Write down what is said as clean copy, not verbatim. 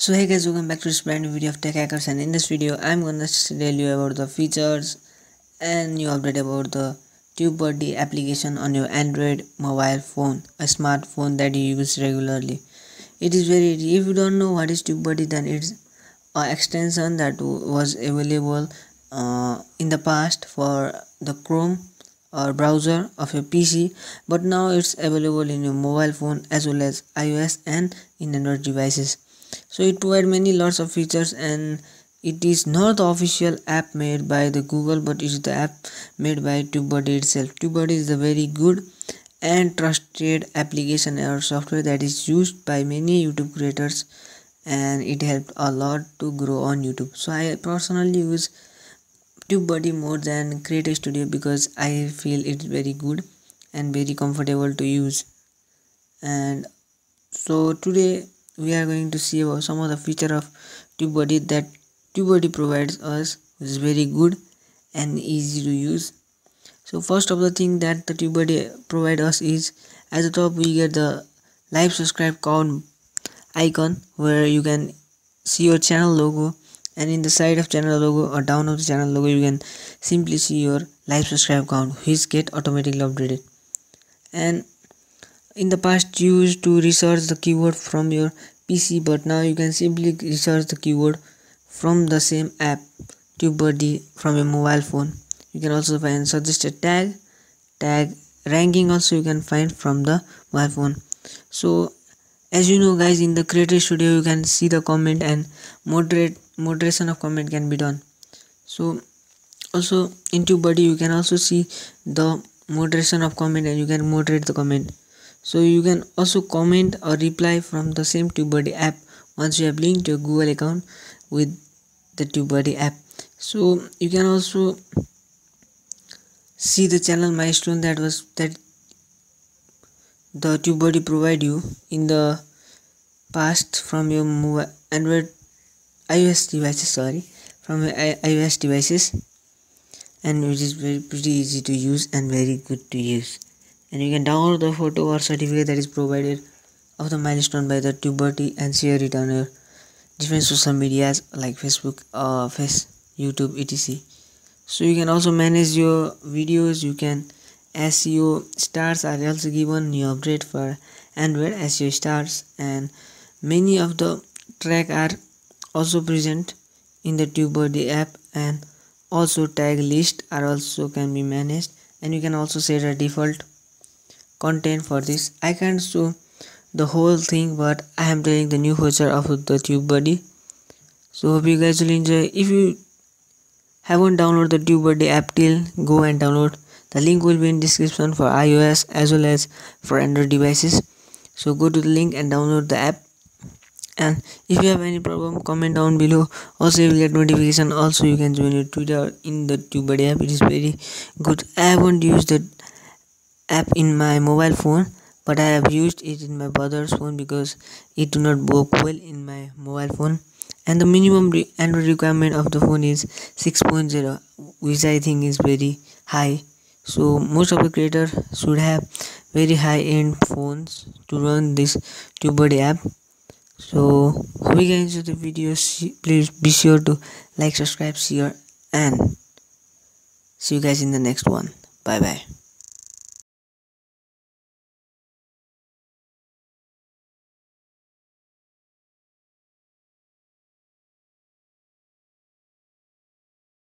So hey guys, welcome back to this brand new video of Tech Hackers, and in this video I'm gonna tell you about the features and new update about the Tubebuddy application on your Android mobile phone, a smartphone that you use regularly. It is very easy. If you don't know what is Tubebuddy, then it's an extension that was available in the past for the Chrome or browser of your PC, but now it's available in your mobile phone as well as iOS and in Android devices. So it provides many lots of features, and it is not the official app made by the Google, but it is the app made by Tubebuddy itself. Tubebuddy is a very good and trusted application or software that is used by many YouTube creators, and it helped a lot to grow on YouTube. So I personally use Tubebuddy more than Creator Studio because I feel it's very good and very comfortable to use. And so today we are going to see about some of the feature of Tubebuddy that Tubebuddy provides us, which is very good and easy to use. So first of the thing that the Tubebuddy provides us is, at the top we get the live subscribe count icon where you can see your channel logo, and in the side of channel logo or down of the channel logo you can simply see your live subscribe count, which get automatically updated. And in the past you used to research the keyword from your PC, but now you can simply research the keyword from the same app Tubebuddy from your mobile phone. You can also find suggested tag ranking also you can find from the mobile phone. So as you know guys, in the Creator Studio you can see the comment, and moderation of comment can be done. So also in Tubebuddy you can also see the moderation of comment, and you can moderate the comment. So you can also comment or reply from the same Tubebuddy app once you have linked your Google account with the Tubebuddy app. So you can also see the channel milestone that the Tubebuddy provide you in the past from your iOS devices, and which is pretty easy to use and very good to use. And you can download the photo or certificate that is provided of the milestone by the Tubebuddy and share it on your different social medias like Facebook, YouTube, etc. So you can also manage your videos. You can SEO stars are also given new update for Android SEO stars, and many of the track are also present in the Tubebuddy app, and also tag list are also can be managed, and you can also set a default content for this. I can't show the whole thing, but I am telling the new feature of the Tubebuddy. So hope you guys will enjoy. If you haven't downloaded the Tubebuddy app till, go and download. The link will be in description for iOS as well as for Android devices. So go to the link and download the app. And if you have any problem, comment down below. Also you will get notification. Also you can join your Twitter in the Tubebuddy app. It is very good. I haven't used the app in my mobile phone, but I have used it in my brother's phone because it do not work well in my mobile phone, and the minimum Android requirement of the phone is 6.0, which I think is very high. So most of the creators should have very high end phones to run this Tubebuddy app. So hope you guys enjoy the video. Please be sure to like, subscribe, share, and see you guys in the next one. Bye bye.